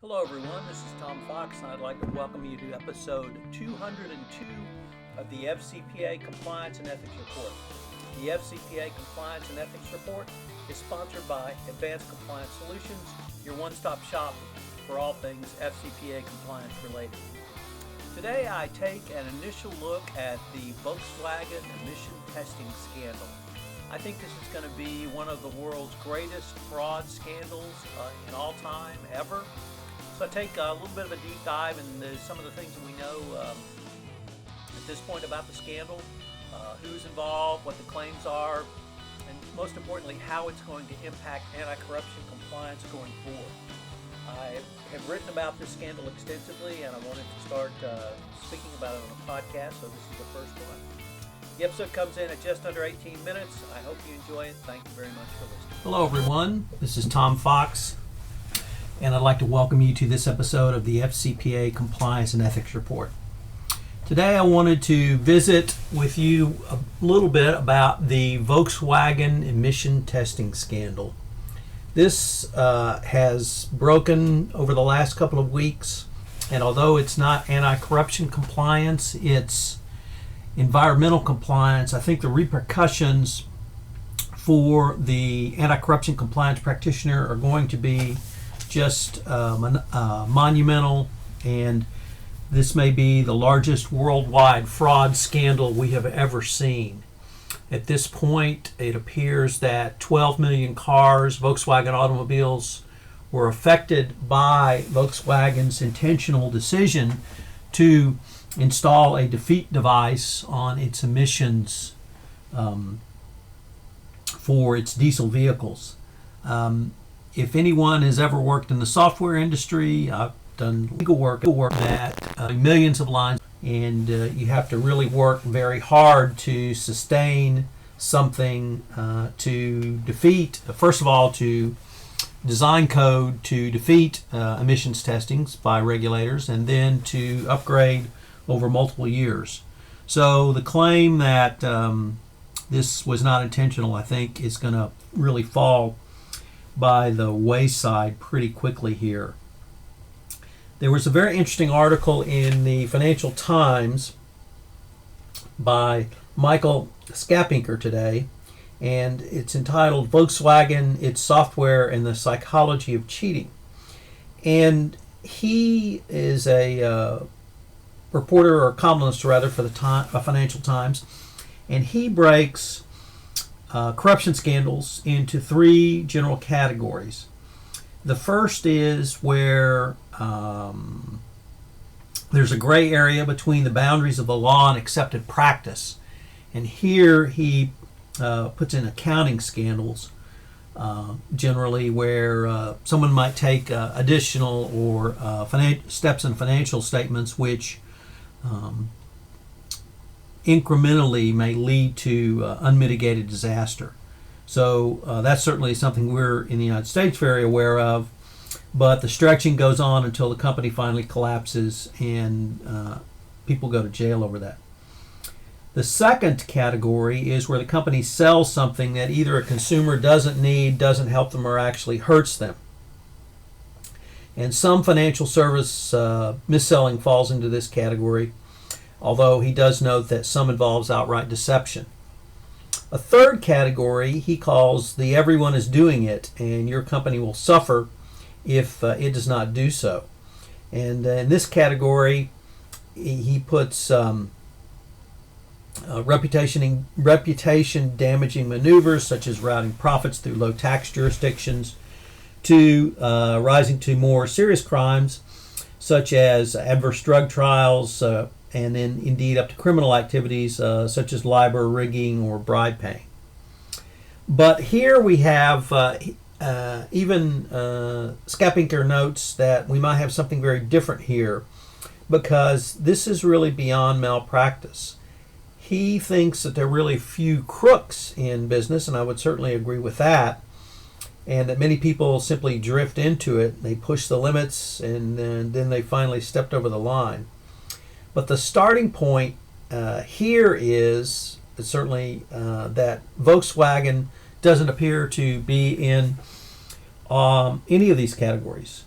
Hello everyone, this is Tom Fox and I'd like to welcome you to episode 202 of the FCPA Compliance and Ethics Report. The FCPA Compliance and Ethics Report is sponsored by Advanced Compliance Solutions, your one-stop shop for all things FCPA compliance related. Today I take an initial look at the Volkswagen emission-testing scandal. I think this is going to be one of the world's greatest fraud scandals in all time, ever. So I take a little bit of a deep dive into some of the things that we know at this point about the scandal, who's involved, what the claims are, and most importantly, how it's going to impact anti-corruption compliance going forward. I have written about this scandal extensively, and I wanted to start speaking about it on a podcast, so this is the first one. The episode comes in at just under 18 minutes. I hope you enjoy it. Thank you very much for listening. Hello, everyone. This is Tom Fox, and I'd like to welcome you to this episode of the FCPA Compliance and Ethics Report. Today I wanted to visit with you a little bit about the Volkswagen emission testing scandal. This has broken over the last couple of weeks, and although it's not anti-corruption compliance, it's environmental compliance. I think the repercussions for the anti-corruption compliance practitioner are going to be just monumental, and this may be the largest worldwide fraud scandal we have ever seen. At this point, it appears that 12 million cars, Volkswagen automobiles, were affected by Volkswagen's intentional decision to install a defeat device on its emissions for its diesel vehicles. If anyone has ever worked in the software industry, I've done legal work that millions of lines, and you have to really work very hard to sustain something to defeat, first of all, to design code to defeat emissions testings by regulators, and then to upgrade over multiple years. So the claim that this was not intentional, I think, is going to really fall by the wayside pretty quickly here. There was a very interesting article in the Financial Times by Michael Skapinker today, and it's entitled "Volkswagen, Its Software, and the Psychology of Cheating." And he is a reporter, or columnist rather, for the Financial Times, and he breaks corruption scandals into three general categories. The first is where there's a gray area between the boundaries of the law and accepted practice. And here he puts in accounting scandals, generally where someone might take additional or steps in financial statements which incrementally may lead to unmitigated disaster. So that's certainly something we're in the United States very aware of, but the stretching goes on until the company finally collapses and people go to jail over that. The second category is where the company sells something that either a consumer doesn't need, doesn't help them, or actually hurts them. And some financial service mis-selling falls into this category, although he does note that some involves outright deception. A third category he calls the everyone is doing it, and your company will suffer if it does not do so. And in this category, he puts reputation damaging maneuvers such as routing profits through low tax jurisdictions to rising to more serious crimes such as adverse drug trials, and then indeed up to criminal activities such as LIBOR, rigging, or bribe paying. But here we have even Skapinker notes that we might have something very different here, because this is really beyond malpractice. He thinks that there are really few crooks in business, and I would certainly agree with that, and that many people simply drift into it. They push the limits, and then they finally stepped over the line. But the starting point here is certainly that Volkswagen doesn't appear to be in any of these categories.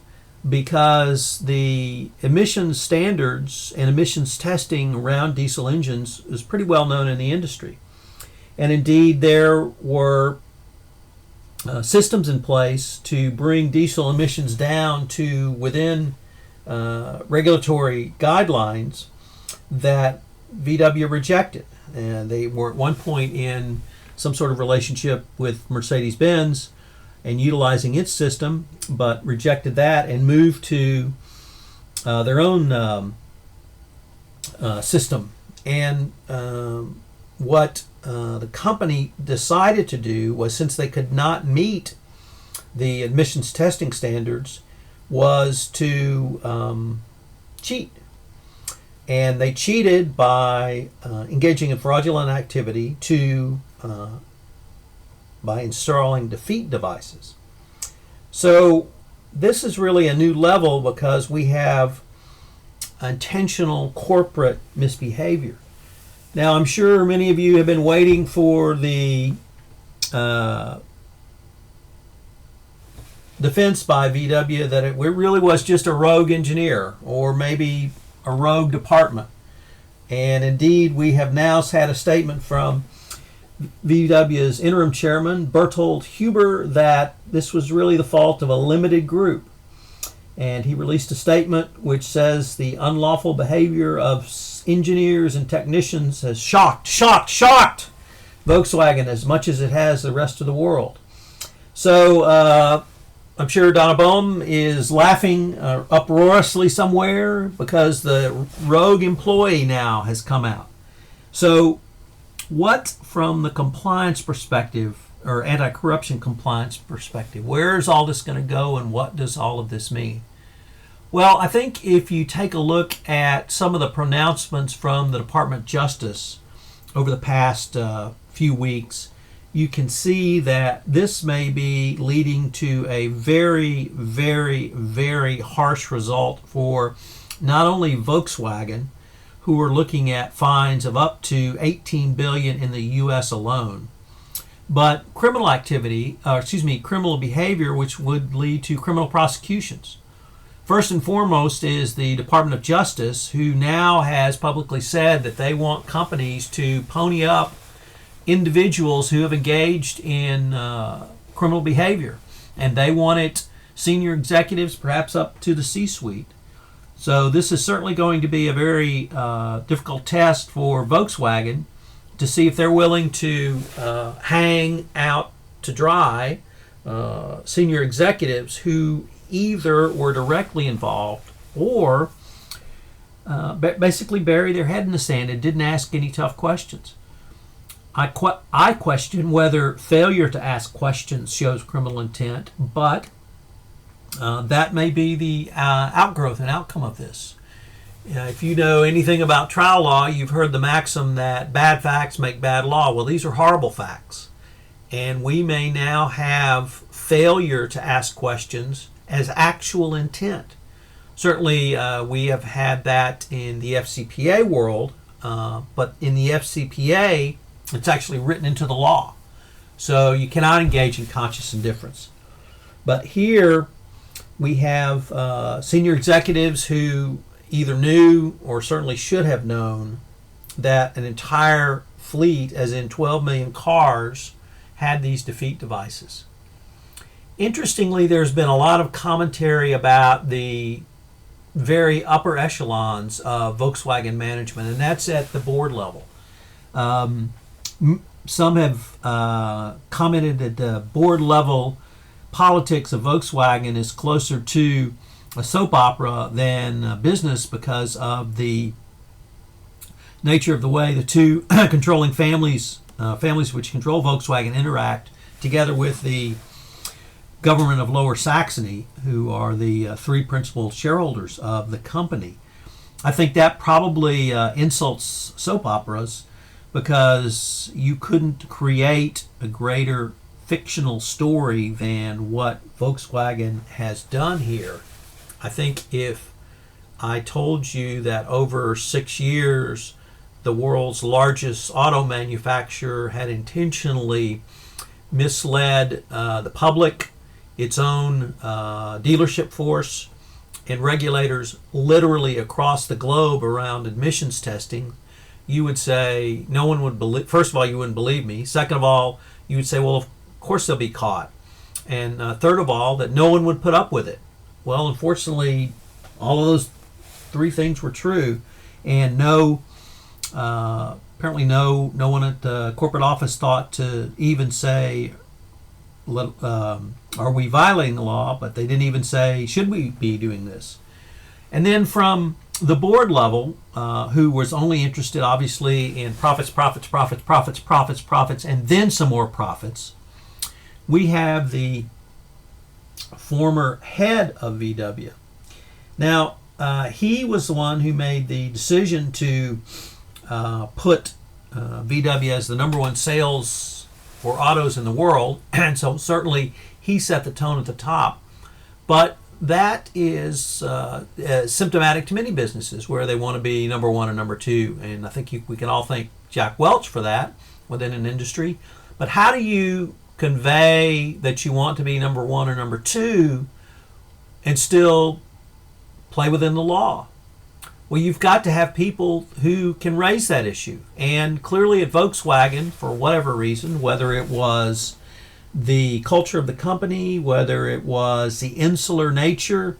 because the emissions standards and emissions testing around diesel engines is pretty well known in the industry. And indeed, there were systems in place to bring diesel emissions down to within regulatory guidelines that VW rejected. And they were at one point in some sort of relationship with Mercedes-Benz and utilizing its system, but rejected that and moved to their own system. And what the company decided to do was, since they could not meet the emissions testing standards, was to cheat. And they cheated by engaging in fraudulent activity by installing defeat devices. So this is really a new level because we have intentional corporate misbehavior. Now, I'm sure many of you have been waiting for the defense by VW that it really was just a rogue engineer or maybe a rogue department. And indeed, we have now had a statement from VW's interim chairman, Bertold Huber, that this was really the fault of a limited group. And he released a statement which says the unlawful behavior of engineers and technicians has shocked Volkswagen as much as it has the rest of the world. So I'm sure Donna Bohm is laughing uproariously somewhere because the rogue employee now has come out. So what, from the compliance perspective, or anti-corruption compliance perspective, where is all this going to go and what does all of this mean? Well, I think if you take a look at some of the pronouncements from the Department of Justice over the past few weeks, you can see that this may be leading to a very, very, very harsh result for not only Volkswagen, who are looking at fines of up to $18 billion in the U.S. alone, but criminal behavior, which would lead to criminal prosecutions. First and foremost is the Department of Justice, who now has publicly said that they want companies to pony up individuals who have engaged in criminal behavior, and they wanted senior executives, perhaps up to the C-suite. So this is certainly going to be a very difficult test for Volkswagen to see if they're willing to hang out to dry senior executives who either were directly involved or basically bury their head in the sand and didn't ask any tough questions. I question whether failure to ask questions shows criminal intent, but that may be the outgrowth and outcome of this. If you know anything about trial law, you've heard the maxim that bad facts make bad law. Well, these are horrible facts. And we may now have failure to ask questions as actual intent. Certainly, we have had that in the FCPA world, but in the FCPA, it's actually written into the law. So you cannot engage in conscious indifference. But here we have senior executives who either knew or certainly should have known that an entire fleet, as in 12 million cars, had these defeat devices. Interestingly, there's been a lot of commentary about the very upper echelons of Volkswagen management, and that's at the board level. Some have commented that the board level politics of Volkswagen is closer to a soap opera than business because of the nature of the way the two controlling families which control Volkswagen interact together with the government of Lower Saxony, who are the three principal shareholders of the company. I think that probably insults soap operas because you couldn't create a greater fictional story than what Volkswagen has done here. I think if I told you that over 6 years the world's largest auto manufacturer had intentionally misled the public, its own dealership force, and regulators literally across the globe around admissions testing, you would say no one would believe. First of all, you wouldn't believe me. Second of all, you would say, well, of course they'll be caught. And third of all, that no one would put up with it. Well, unfortunately, all of those three things were true, and apparently no one at the corporate office thought to even say, are we violating the law? But they didn't even say, should we be doing this? And then from the board level, who was only interested, obviously, in profits, and then some more profits, we have the former head of VW. Now, he was the one who made the decision to put VW as the number one sales for autos in the world, and so certainly he set the tone at the top. But that is symptomatic to many businesses where they want to be number one and number two, and I think we can all thank Jack Welch for that within an industry. But how do you convey that you want to be number one or number two and still play within the law? Well, you've got to have people who can raise that issue. And clearly at Volkswagen, for whatever reason, whether it was the culture of the company, whether it was the insular nature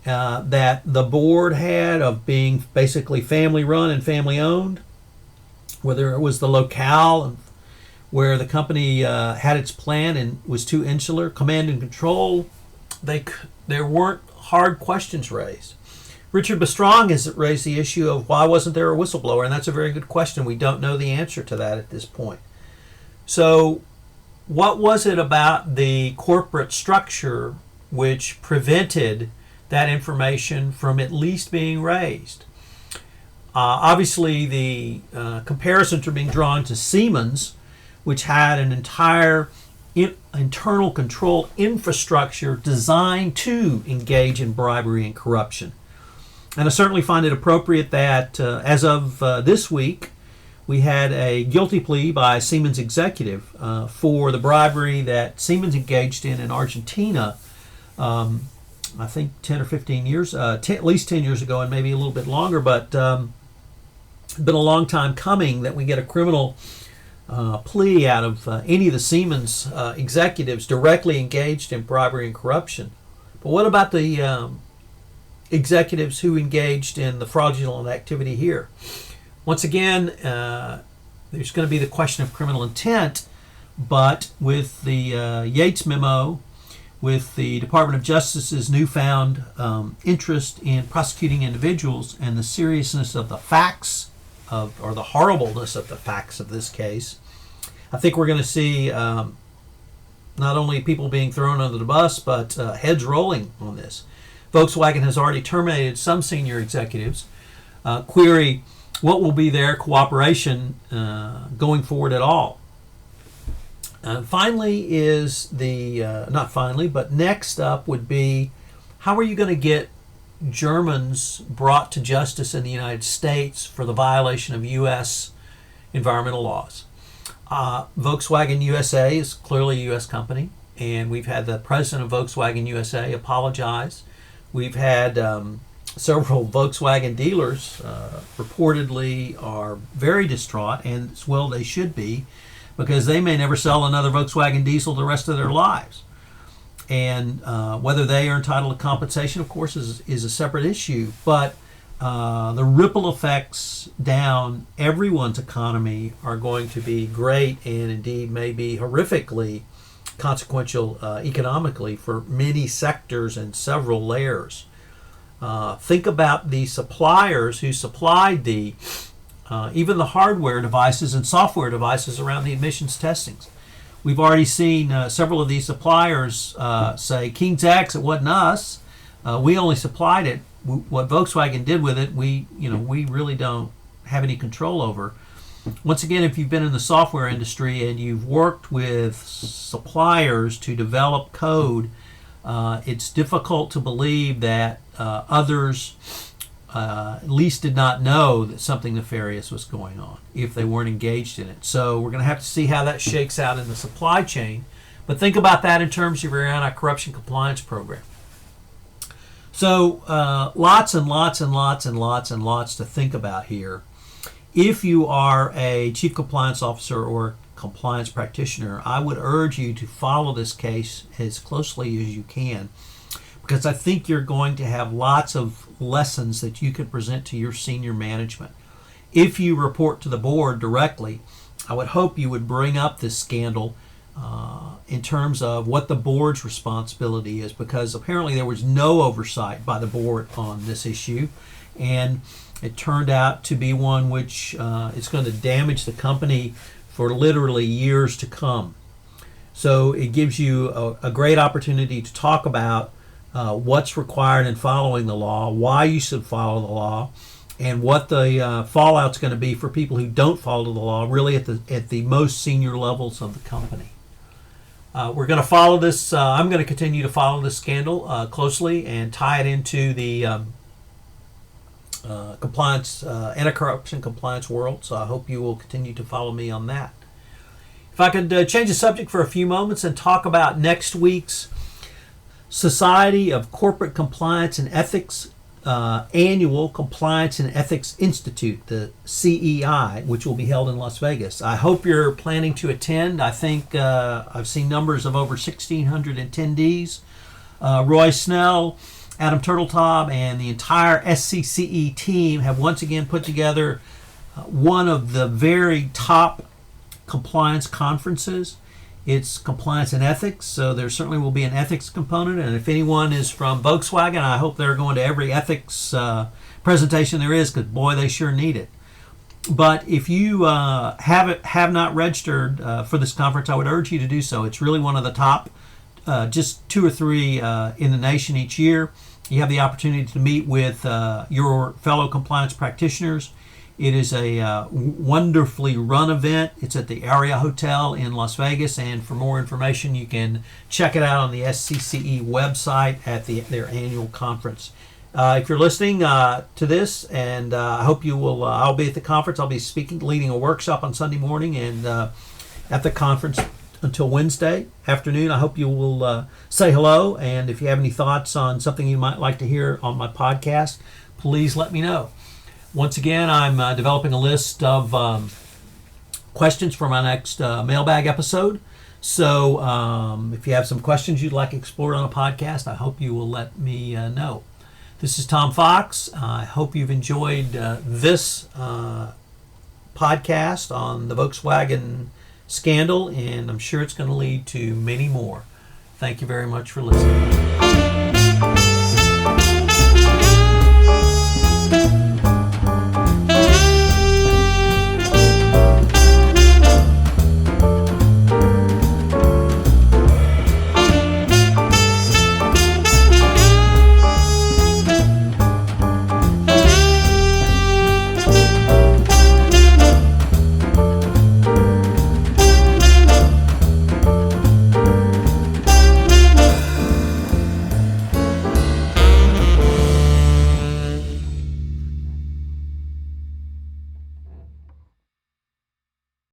that the board had of being basically family run and family owned, whether it was the locale where the company had its plan and was too insular, command and control, there weren't hard questions raised. Richard Bestrong has raised the issue of why wasn't there a whistleblower, and that's a very good question. We don't know the answer to that at this point. So what was it about the corporate structure which prevented that information from at least being raised? Obviously, the comparisons are being drawn to Siemens, which had an entire internal control infrastructure designed to engage in bribery and corruption. And I certainly find it appropriate that as of this week, we had a guilty plea by a Siemens executive for the bribery that Siemens engaged in Argentina, I think 10 or 15 years, at least 10 years ago and maybe a little bit longer, but it's been a long time coming that we get a criminal plea out of any of the Siemens executives directly engaged in bribery and corruption. But what about the executives who engaged in the fraudulent activity here? Once again, there's going to be the question of criminal intent, but with the Yates memo, with the Department of Justice's newfound interest in prosecuting individuals and the seriousness of the facts or the horribleness of the facts of this case, I think we're going to see not only people being thrown under the bus, but heads rolling on this. Volkswagen has already terminated some senior executives. Query, what will be their cooperation going forward at all? Finally is not finally, but next up would be, how are you going to get Germans brought to justice in the United States for the violation of U.S. environmental laws? Volkswagen USA is clearly a U.S. company, and we've had the president of Volkswagen USA apologize. We've had several Volkswagen dealers reportedly are very distraught, and as well they should be, because they may never sell another Volkswagen diesel the rest of their lives. And whether they are entitled to compensation, of course, is a separate issue. But the ripple effects down everyone's economy are going to be great, and indeed may be horrifically consequential economically for many sectors and several layers. Think about the suppliers who supplied even the hardware devices and software devices around the emissions testings. We've already seen several of these suppliers say, King's X, it wasn't us. We only supplied it. What Volkswagen did with it, we really don't have any control over. Once again, if you've been in the software industry and you've worked with suppliers to develop code, it's difficult to believe that others at least did not know that something nefarious was going on if they weren't engaged in it. So we're going to have to see how that shakes out in the supply chain. But think about that in terms of your anti-corruption compliance program. So lots and lots and lots and lots and lots to think about here. If you are a chief compliance officer or compliance practitioner, I would urge you to follow this case as closely as you can, because I think you're going to have lots of lessons that you could present to your senior management. If you report to the board directly, I would hope you would bring up this scandal in terms of what the board's responsibility is, because apparently there was no oversight by the board on this issue, and it turned out to be one which is going to damage the company for literally years to come. So it gives you a great opportunity to talk about what's required in following the law, why you should follow the law, and what the fallout's going to be for people who don't follow the law, really at the most senior levels of the company. We're going to follow this. I'm going to continue to follow this scandal closely and tie it into the compliance, anti-corruption compliance world. So I hope you will continue to follow me on that. If I could change the subject for a few moments and talk about next week's Society of Corporate Compliance and Ethics Annual Compliance and Ethics Institute, the CEI, which will be held in Las Vegas. I hope you're planning to attend. I think I've seen numbers of over 1,600 attendees. Roy Snell, Adam Turteltaub, and the entire SCCE team have once again put together one of the very top compliance conferences. It's compliance and ethics, so there certainly will be an ethics component. And if anyone is from Volkswagen, I hope they're going to every ethics presentation there is, because boy, they sure need it. But if you have not registered for this conference, I would urge you to do so. It's really one of the top, just 2 or 3 in the nation each year. You have the opportunity to meet with your fellow compliance practitioners. It is a wonderfully run event. It's at the Aria Hotel in Las Vegas, and for more information, you can check it out on the SCCE website at their annual conference. If you're listening to this, and I hope you will, I'll be at the conference. I'll be speaking, leading a workshop on Sunday morning, and at the conference until Wednesday afternoon. I hope you will say hello, and if you have any thoughts on something you might like to hear on my podcast, please let me know. Once again, I'm developing a list of questions for my next mailbag episode. So if you have some questions you'd like explored on a podcast, I hope you will let me know. This is Tom Fox. I hope you've enjoyed this podcast on the Volkswagen scandal, and I'm sure it's going to lead to many more. Thank you very much for listening.